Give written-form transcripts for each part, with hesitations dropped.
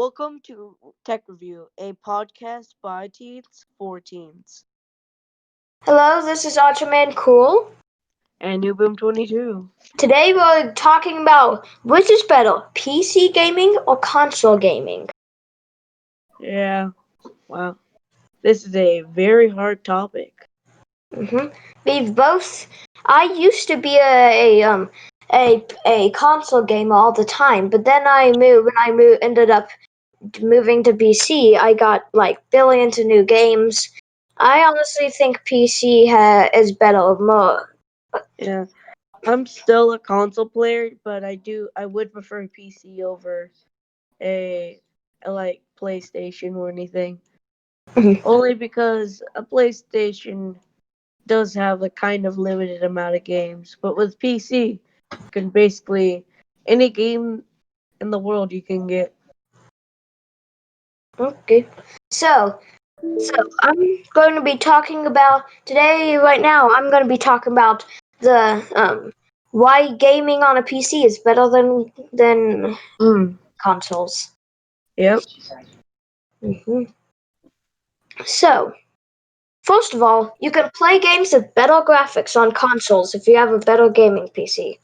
Welcome to Tech Review, a podcast by teens for teens. Hello, this is Ultraman Cool. And Newboom22. Today we're talking about which is better, PC gaming or console gaming. Yeah, wow. This is a very hard topic. We've both. I used to be a console gamer all the time, but then ended up moving to PC. I got like billions of new games. I honestly think PC is better more. Yeah, I'm still a console player, but I would prefer PC over a, like PlayStation or anything. Mhm. Only because a PlayStation does have a kind of limited amount of games, but with PC, you can basically any game in the world you can get. Okay, so I'm going to be talking about today. Right now, I'm going to be talking about the why gaming on a PC is better than Mm. consoles. Yep. hmm So, first of all, you can play games with better graphics on consoles if you have a better gaming PC.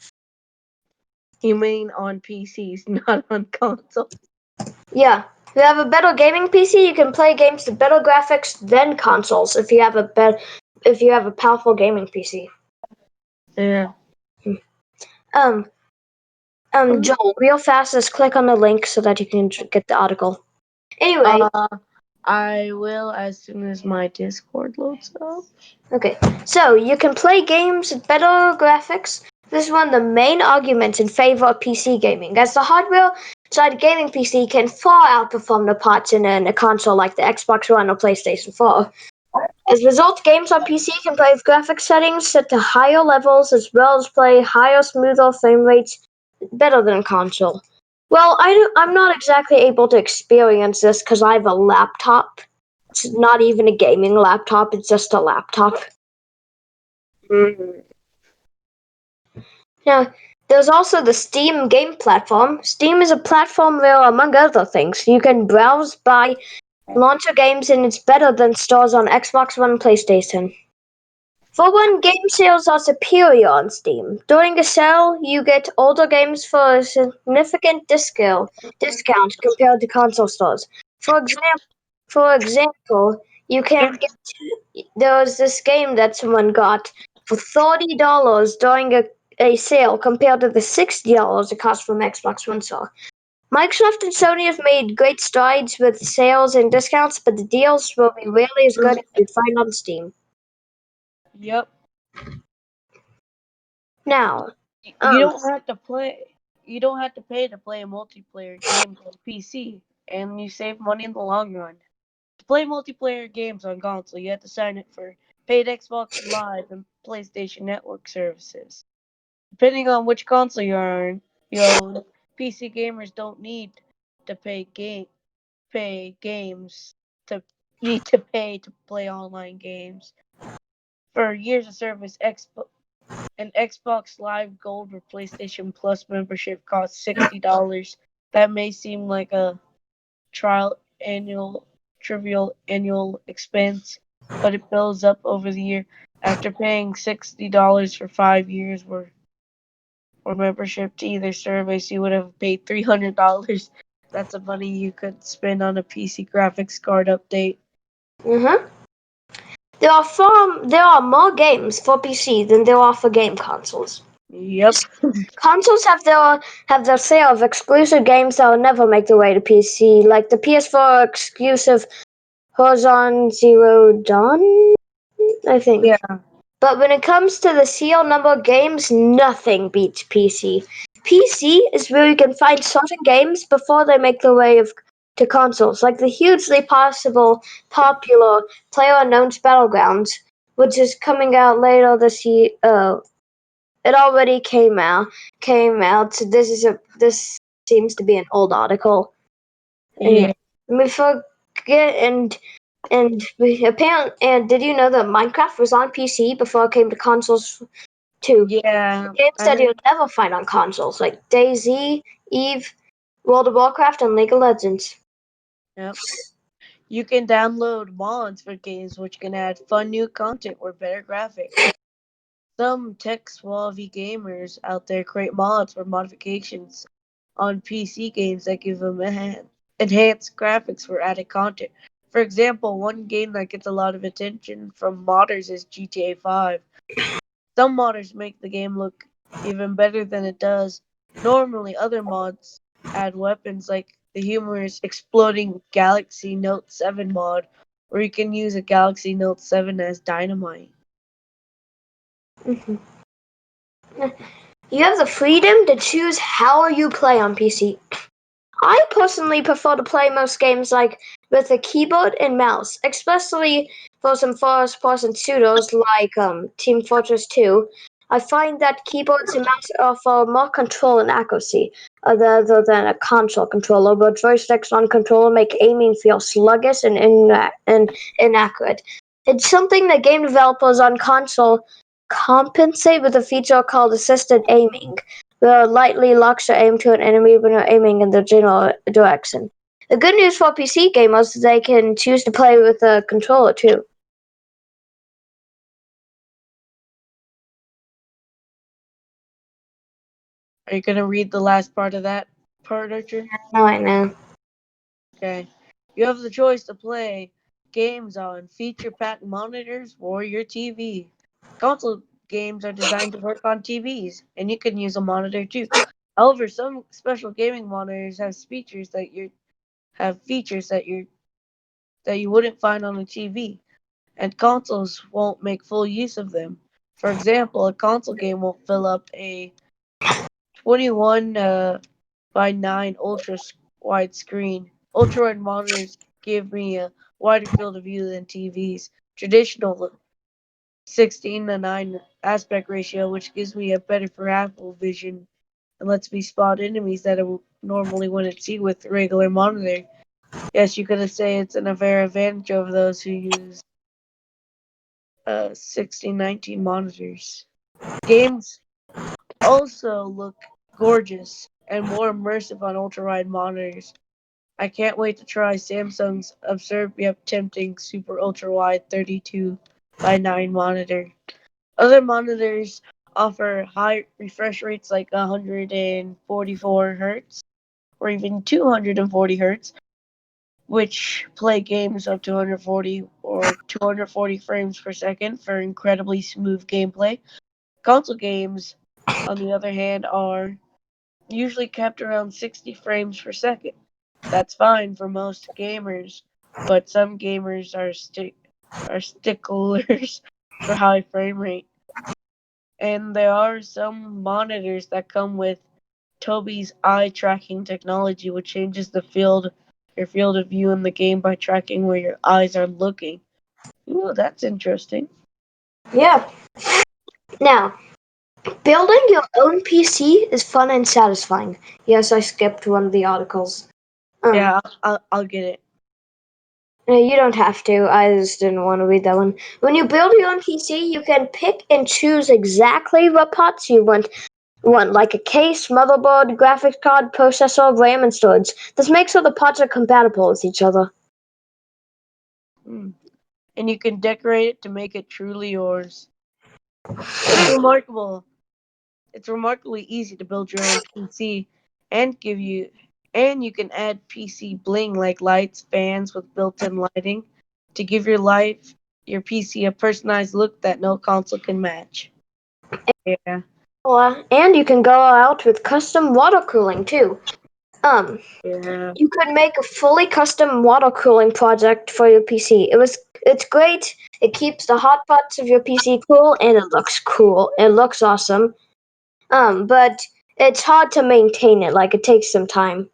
You mean on PCs, not on consoles? Yeah, if you have a better gaming PC, you can play games with better graphics than consoles if you have a powerful gaming PC. Yeah. Um, Joel, real fast, just click on the link so that you can get the article. Anyway, Uh, I will as soon as my Discord loads up. okay, so you can play games with better graphics. This is one of the main arguments in favor of PC gaming, as the hardware side gaming PC can far outperform the parts in a console like the Xbox One or PlayStation 4. As a result, games on PC can play with graphics settings set to higher levels as well as play higher, smoother frame rates better than console. Well, I'm not exactly able to experience this because I have a laptop. It's not even a gaming laptop, it's just a laptop. Mm-hmm. Now, there's also the Steam game platform. Steam is a platform where, among other things, you can browse, buy, launch games, and it's better than stores on Xbox One and PlayStation. For one, game sales are superior on Steam. During a sale, you get older games for a significant discount compared to console stores. For example, you can get there was this game that someone got for $30 during a sale compared to the $60 it cost from Xbox One store. Microsoft and Sony have made great strides with sales and discounts, but the deals will be rarely as good as you'd find on Steam. Yep. Now, You um, don't have to play. You don't have to pay to play a multiplayer game on PC, and you save money in the long run. To play multiplayer games on console, you have to sign up for paid Xbox Live and PlayStation Network services. Depending on which console you own, PC gamers don't to pay game pay games to need to pay to play online games. For years of service, an Xbox Live Gold or PlayStation Plus membership costs $60. That may seem like a trial annual trivial annual expense, but it builds up over the year. After paying $60 for 5 years or membership to either service, you would have paid $300. That's the money you could spend on a PC graphics card update. mhm. There are more games for PC than there are for game consoles. Yep. Consoles have their share of exclusive games that will never make their way to PC, like the PS4 exclusive Horizon Zero Dawn, I think. Yeah. But when it comes to the sheer number of games, nothing beats PC. PC is where you can find certain games before they make their way to consoles, like the hugely popular PlayerUnknown's Battlegrounds, which is coming out later this year. It already came out. So this seems to be an old article. Anyway, Yeah. we forget and did you know that Minecraft was on PC before it came to consoles too? Yeah. Games I that you'll heard. never find on consoles like DayZ, Eve, World of Warcraft, and League of Legends. Yep. You can download mods for games which can add fun new content or better graphics. Some tech-savvy gamers out there create mods or modifications on PC games that give them enhanced graphics for added content. For example, one game that gets a lot of attention from modders is GTA 5. Some modders make the game look even better than it does. Normally, other mods add weapons like the humorous Exploding Galaxy Note 7 mod, where you can use a Galaxy Note 7 as dynamite. Mhm. You have the freedom to choose how you play on PC. I personally prefer to play most games like with a keyboard and mouse, especially for some first-person shooters like Team Fortress 2. I find that keyboards and mouse offer more control and accuracy other than a console controller, but joysticks on controller make aiming feel sluggish and inaccurate. It's something that game developers on console compensate with a feature called assisted aiming lightly locks your aim to an enemy when you're aiming in the general direction. The good news for PC gamers is they can choose to play with a controller too. Are you going to read the last part of that part, Archer? No, I know. Okay. You have the choice to play games on feature-packed monitors or your TV. Console games are designed to work on TVs, and you can use a monitor too. However, some special gaming monitors have features that you wouldn't find on a TV, and consoles won't make full use of them. For example, a console game won't fill up a 21 by 9 ultra wide screen. Ultra wide monitors give me a wider field of view than TVs. Traditional 16 to 9 aspect ratio, which gives me a better peripheral vision and lets me spot enemies that I normally wouldn't see with a regular monitor. Yes, you could say it's an unfair advantage over those who use 1619 monitors. Games also look gorgeous and more immersive on ultra-wide monitors. I can't wait to try Samsung's absurd yet tempting super ultra-wide 32 by 9 monitor. Other monitors offer high refresh rates like 144 hertz or even 240 hertz, which play games up to 140 or 240 frames per second for incredibly smooth gameplay. Console games, on the other hand, are usually kept around 60 frames per second. That's fine for most gamers, but some gamers are sticklers for high frame rate. And there are some monitors that come with Toby's eye tracking technology, which changes your field of view in the game by tracking where your eyes are looking. Ooh, that's interesting. Yeah. Now, building your own PC is fun and satisfying. Yes, I skipped one of the articles. Yeah, I'll get it. You don't have to. I just didn't want to read that one. When you build your own PC, you can pick and choose exactly what parts you want, like a case, motherboard, graphics card, processor, RAM, and storage. This makes sure the parts are compatible with each other. Hmm. And you can decorate it to make it truly yours. It's remarkable. It's remarkably easy to build your own PC and you can add PC bling like lights, fans with built-in lighting to give your PC a personalized look that no console can match. Yeah. And you can go out with custom water cooling too. Um, Yeah. you could make a fully custom water cooling project for your PC. It's great. It keeps the hot parts of your PC cool, and it looks cool. It looks awesome. But it's hard to maintain it. Like it takes some time.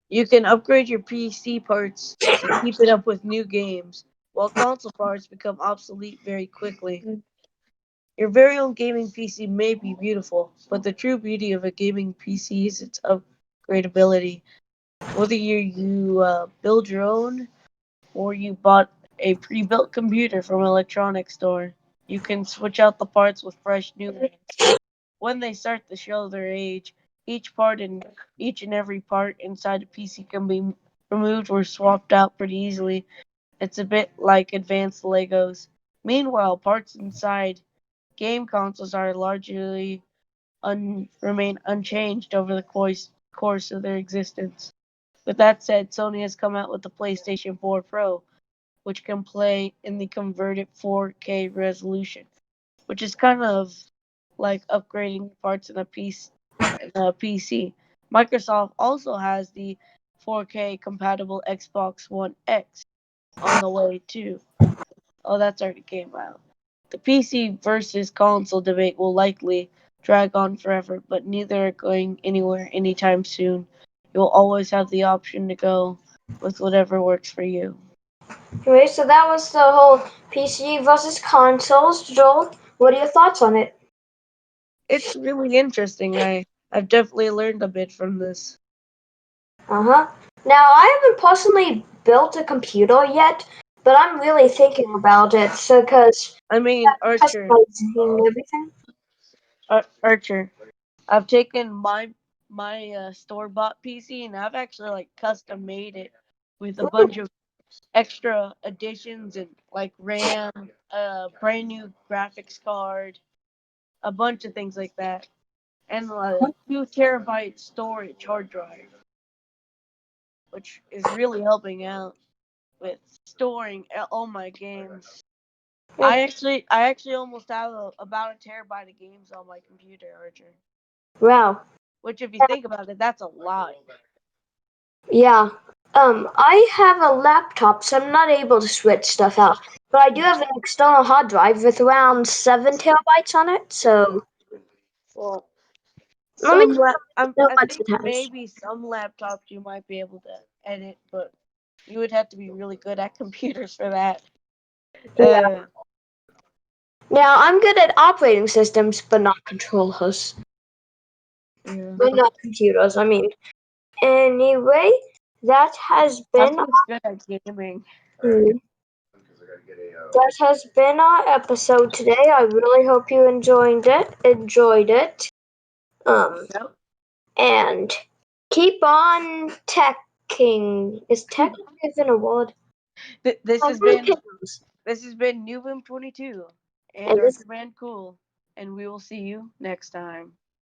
You can upgrade your PC parts to keep it up with new games, while console parts become obsolete very quickly. Your very own gaming PC may be beautiful, but the true beauty of a gaming PC is its upgradability. Whether you build your own or you bought a pre-built computer from an electronics store, you can switch out the parts with fresh new ones. When they start to show their age, each and every part inside a PC can be removed or swapped out pretty easily. It's a bit like advanced Legos. Meanwhile, parts inside game consoles are largely remain unchanged over the course of their existence. With that said, Sony has come out with the PlayStation 4 Pro, which can play in the converted 4K resolution, which is kind of like upgrading parts in a PC. Microsoft also has the 4K compatible Xbox One X on the way too. Oh, that's already came out. The PC versus console debate will likely drag on forever, but neither are going anywhere anytime soon. You'll always have the option to go with whatever works for you. Anyway, so that was the whole PC versus consoles. Joel, what are your thoughts on it? It's really interesting. I've definitely learned a bit from this. Uh-huh. Now, I haven't personally built a computer yet, but I'm really thinking about it. So, because I mean, Archer, customizing everything. Archer. I've taken my store bought PC and I've actually like custom made it with a bunch of extra additions and like RAM, a brand new graphics card, a bunch of things like that, and a 2 terabyte storage hard drive, which is really helping out with storing all my games. I actually almost have about a terabyte of games on my computer, Archer. Wow. Which, if you think about it, that's a lot. Yeah. I have a laptop, so I'm not able to switch stuff out. But I do have an external hard drive with around 7 terabytes on it. So Well, let me know I what think it has. maybe some laptops you might be able to edit, but you would have to be really good at computers for that. Yeah. Uh, Now I'm good at operating systems, but not controllers. yeah. But not computers. I mean, anyway, that has been I'm just good at gaming. that has been our episode today. I really hope you enjoyed it. Yep. And keep on teching. Is tech even a word? This Oh, has really been pickles. this has been Newbim 22 and And this Archer Man Cool, and we will see you next time.